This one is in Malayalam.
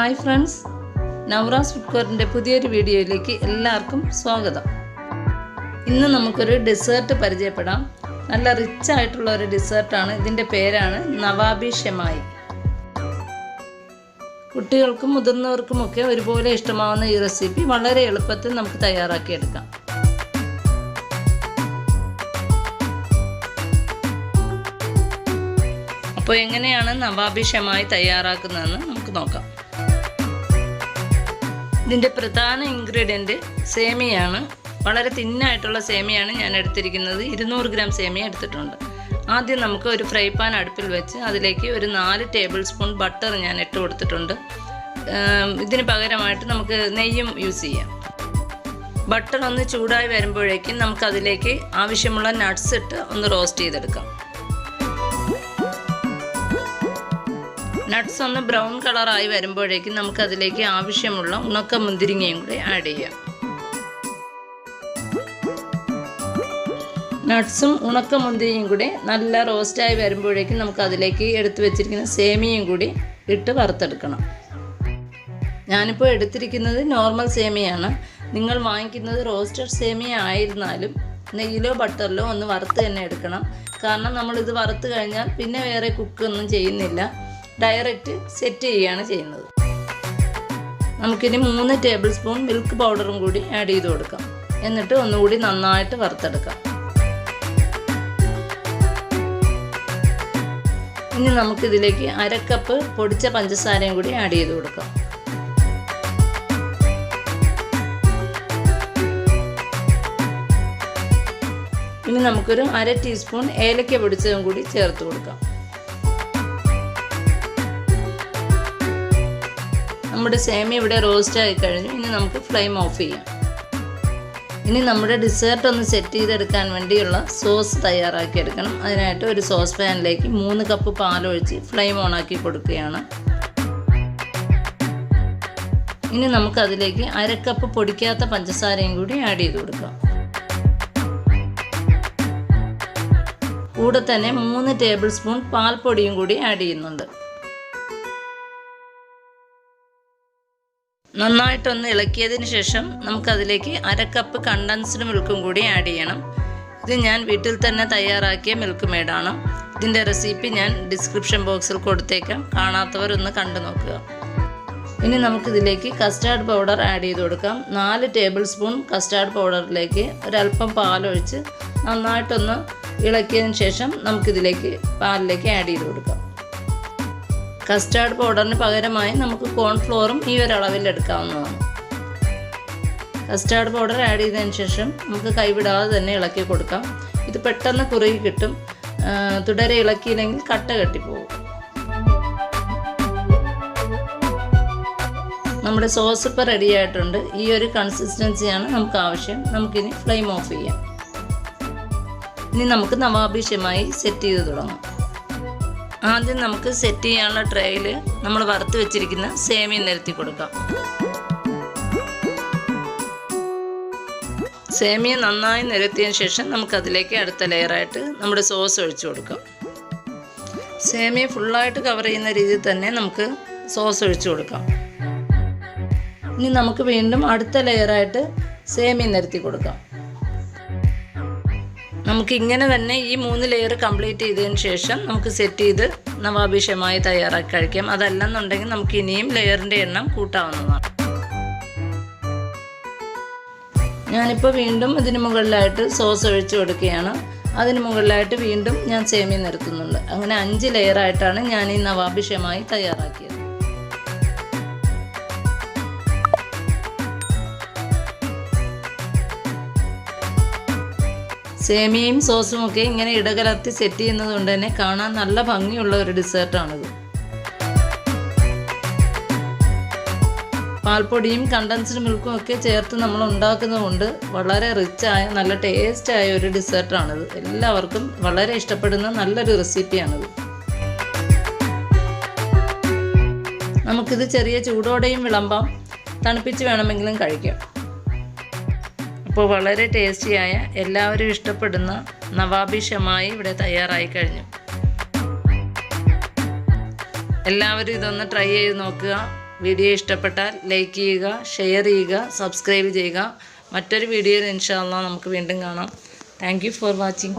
ഹായ് ഫ്രണ്ട്സ്, നൗറാസ് ഫുഡ് കോർട്ടിൻ്റെ പുതിയൊരു വീഡിയോയിലേക്ക് എല്ലാവർക്കും സ്വാഗതം. ഇന്ന് നമുക്കൊരു ഡെസേർട്ട് പരിചയപ്പെടാം. നല്ല റിച്ച് ആയിട്ടുള്ള ഒരു ഡെസേർട്ടാണ്. ഇതിൻ്റെ പേരാണ് നവാബി ഷെമായി. കുട്ടികൾക്കും മുതിർന്നവർക്കുമൊക്കെ ഒരുപോലെ ഇഷ്ടമാവുന്ന ഈ റെസിപ്പി വളരെ എളുപ്പത്തിൽ നമുക്ക് തയ്യാറാക്കിയെടുക്കാം. അപ്പോൾ എങ്ങനെയാണ് നവാബി ഷെമായി തയ്യാറാക്കുന്നതെന്ന് നമുക്ക് നോക്കാം. ഇതിൻ്റെ പ്രധാന ഇൻഗ്രീഡിയൻറ്റ് സേമിയാണ്. വളരെ തിന്നായിട്ടുള്ള സേമിയാണ് ഞാൻ എടുത്തിരിക്കുന്നത്. 200 ഗ്രാം സേമിയ എടുത്തിട്ടുണ്ട്. ആദ്യം നമുക്ക് ഒരു ഫ്രൈ പാൻ അടുപ്പിൽ വെച്ച് അതിലേക്ക് ഒരു 4 ടേബിൾ സ്പൂൺ ബട്ടർ ഞാൻ ഇട്ട് കൊടുത്തിട്ടുണ്ട്. ഇതിന് പകരമായിട്ട് നമുക്ക് നെയ്യും യൂസ് ചെയ്യാം. ബട്ടർ ഒന്ന് ചൂടായി വരുമ്പോഴേക്കും നമുക്കതിലേക്ക് ആവശ്യമുള്ള നട്ട്സ് ഇട്ട് ഒന്ന് റോസ്റ്റ് ചെയ്തെടുക്കാം. നട്ട്സ് ഒന്ന് ബ്രൗൺ കളറായി വരുമ്പോഴേക്കും നമുക്കതിലേക്ക് ആവശ്യമുള്ള ഉണക്ക മുന്തിരിങ്ങയും കൂടി ആഡ് ചെയ്യാം. നട്ട്സും ഉണക്ക മുന്തിരിയും കൂടി നല്ല റോസ്റ്റായി വരുമ്പോഴേക്കും നമുക്കതിലേക്ക് എടുത്തു വെച്ചിരിക്കുന്ന സേമിയയും കൂടി ഇട്ട് വറുത്തെടുക്കണം. ഞാനിപ്പോൾ എടുത്തിരിക്കുന്നത് നോർമൽ സേമിയാണ്. നിങ്ങൾ വാങ്ങിക്കുന്നത് റോസ്റ്റഡ് സേമിയ ആയിരുന്നാലും നെയ്യിലോ ബട്ടറിലോ ഒന്ന് വറുത്ത് തന്നെ എടുക്കണം. കാരണം നമ്മളിത് വറുത്ത് കഴിഞ്ഞാൽ പിന്നെ വേറെ കുക്കൊന്നും ചെയ്യുന്നില്ല, ഡയറക്റ്റ് സെറ്റ് ചെയ്യുകയാണ് ചെയ്യുന്നത്. നമുക്കിനി 3 ടേബിൾ സ്പൂൺ മിൽക്ക് പൗഡറും കൂടി ആഡ് ചെയ്ത് കൊടുക്കാം. എന്നിട്ട് ഒന്നുകൂടി നന്നായിട്ട് വറുത്തെടുക്കാം. ഇനി നമുക്കിതിലേക്ക് 1/2 കപ്പ് പൊടിച്ച പഞ്ചസാരയും കൂടി ആഡ് ചെയ്ത് കൊടുക്കാം. ഇനി നമുക്കൊരു 1/2 ടീസ്പൂൺ ഏലക്ക പൊടിച്ചതും കൂടി ചേർത്ത് കൊടുക്കാം. നമ്മുടെ സേമിയ ഇവിടെ റോസ്റ്റ് ആയി കഴിഞ്ഞു. ഇനി നമുക്ക് ഫ്ലെയിം ഓഫ് ചെയ്യാം. ഇനി നമ്മുടെ ഡെസേർട്ട് ഒന്ന് സെറ്റ് ചെയ്തെടുക്കാൻ വേണ്ടിയുള്ള സോസ് തയ്യാറാക്കി എടുക്കണം. അതിനായിട്ട് ഒരു സോസ് പാനിലേക്ക് 3 കപ്പ് പാലൊഴിച്ച് ഫ്ലെയിം ഓണാക്കി കൊടുക്കുകയാണ്. ഇനി നമുക്കതിലേക്ക് 1/2 കപ്പ് പൊടിക്കാത്ത പഞ്ചസാരയും കൂടി ആഡ് ചെയ്ത് കൊടുക്കാം. കൂടെ തന്നെ 3 ടേബിൾ സ്പൂൺ പാൽപ്പൊടിയും കൂടി ആഡ് ചെയ്യുന്നുണ്ട്. നന്നായിട്ടൊന്ന് ഇളക്കിയതിന് ശേഷം നമുക്കതിലേക്ക് 1/2 കപ്പ് കണ്ടൻസ്ഡ് മിൽക്കും കൂടി ആഡ് ചെയ്യണം. ഇത് ഞാൻ വീട്ടിൽ തന്നെ തയ്യാറാക്കിയ മിൽക്ക് മെയ്ഡാണ്. ഇതിൻ്റെ റെസിപ്പി ഞാൻ ഡിസ്ക്രിപ്ഷൻ ബോക്സിൽ കൊടുത്തേക്കാം. കാണാത്തവരൊന്ന് കണ്ടു നോക്കുക. ഇനി നമുക്കിതിലേക്ക് കസ്റ്റാർഡ് പൗഡർ ആഡ് ചെയ്ത് കൊടുക്കാം. 4 ടേബിൾ സ്പൂൺ കസ്റ്റാർഡ് പൗഡറിലേക്ക് ഒരല്പം പാലൊഴിച്ച് നന്നായിട്ടൊന്ന് ഇളക്കിയതിന് ശേഷം നമുക്കിതിലേക്ക് പാലിലേക്ക് ആഡ് ചെയ്ത് കൊടുക്കാം. കസ്റ്റാർഡ് പൗഡറിന് പകരമായി നമുക്ക് കോൺഫ്ലോറും ഈ ഒരളവിൽ എടുക്കാവുന്നതാണ്. കസ്റ്റാർഡ് പൗഡർ ആഡ് ചെയ്തതിന് ശേഷം നമുക്ക് കൈവിടാതെ തന്നെ ഇളക്കി കൊടുക്കാം. ഇത് പെട്ടെന്ന് കുറുകി കിട്ടും. തുടരെ ഇളക്കിയില്ലെങ്കിൽ കട്ട കെട്ടിപ്പോകും. നമ്മുടെ സോസ് ഇപ്പോൾ റെഡി ആയിട്ടുണ്ട്. ഈ ഒരു കൺസിസ്റ്റൻസിയാണ് നമുക്ക് ആവശ്യം. നമുക്കിനി ഫ്ലെയിം ഓഫ് ചെയ്യാം. ഇനി നമുക്ക് നവാബി ഷെമായി സെറ്റ് ചെയ്ത് തുടങ്ങാം. ആദ്യം നമുക്ക് സെറ്റ് ചെയ്യാനുള്ള ട്രേയിൽ നമ്മൾ വറുത്ത് വെച്ചിരിക്കുന്ന സേമിയ നിരത്തി കൊടുക്കാം. സേമിയ നന്നായി നിരത്തിയതിന് ശേഷം നമുക്കതിലേക്ക് അടുത്ത ലെയറായിട്ട് നമ്മുടെ സോസ് ഒഴിച്ചു കൊടുക്കാം. സേമിയ ഫുള്ളായിട്ട് കവർ ചെയ്യുന്ന രീതിയിൽ തന്നെ നമുക്ക് സോസ് ഒഴിച്ചു കൊടുക്കാം. ഇനി നമുക്ക് വീണ്ടും അടുത്ത ലെയറായിട്ട് സേമിയ നിരത്തി കൊടുക്കാം. നമുക്കിങ്ങനെ തന്നെ ഈ 3 ലെയർ കംപ്ലീറ്റ് ചെയ്തതിന് ശേഷം നമുക്ക് സെറ്റ് ചെയ്ത് നവാബി ഷെമായി തയ്യാറാക്കി കഴിക്കാം. അതല്ലെന്നുണ്ടെങ്കിൽ നമുക്ക് ഇനിയും ലെയറിൻ്റെ എണ്ണം കൂട്ടാവുന്നതാണ്. ഞാനിപ്പോൾ വീണ്ടും ഇതിന് മുകളിലായിട്ട് സോസ് ഒഴിച്ചു കൊടുക്കുകയാണ്. അതിന് മുകളിലായിട്ട് വീണ്ടും ഞാൻ സേമിയ നിരത്തുന്നുണ്ട്. അങ്ങനെ 5 ലെയറായിട്ടാണ് ഞാൻ ഈ നവാബി ഷെമായി തയ്യാറാക്കിയത്. സേമിയയും സോസും ഒക്കെ ഇങ്ങനെ ഇടകലർത്തി സെറ്റ് ചെയ്യുന്നത് കൊണ്ട് തന്നെ കാണാൻ നല്ല ഭംഗിയുള്ള ഒരു ഡെസേർട്ടാണിത്. പാൽപ്പൊടിയും കണ്ടൻസ്ഡ് മിൽക്കും ഒക്കെ ചേർത്ത് നമ്മൾ ഉണ്ടാക്കുന്നത് കൊണ്ട് വളരെ റിച്ചായ നല്ല ടേസ്റ്റായ ഒരു ഡെസേർട്ടാണിത്. എല്ലാവർക്കും വളരെ ഇഷ്ടപ്പെടുന്ന നല്ലൊരു റെസിപ്പിയാണിത്. നമുക്കിത് ചെറിയ ചൂടോടെയും വിളമ്പാം, തണുപ്പിച്ച് വേണമെങ്കിലും കഴിക്കാം. അപ്പോൾ വളരെ ടേസ്റ്റിയായ എല്ലാവരും ഇഷ്ടപ്പെടുന്ന നവാബി ഷെമായി ഇവിടെ തയ്യാറായി കഴിഞ്ഞു. എല്ലാവരും ഇതൊന്ന് ട്രൈ ചെയ്ത് നോക്കുക. വീഡിയോ ഇഷ്ടപ്പെട്ടാൽ ലൈക്ക് ചെയ്യുക, ഷെയർ ചെയ്യുക, സബ്സ്ക്രൈബ് ചെയ്യുക. മറ്റൊരു വീഡിയോയിൽ ഇൻഷാ അല്ലാഹ് നമുക്ക് വീണ്ടും കാണാം. Thank you for watching.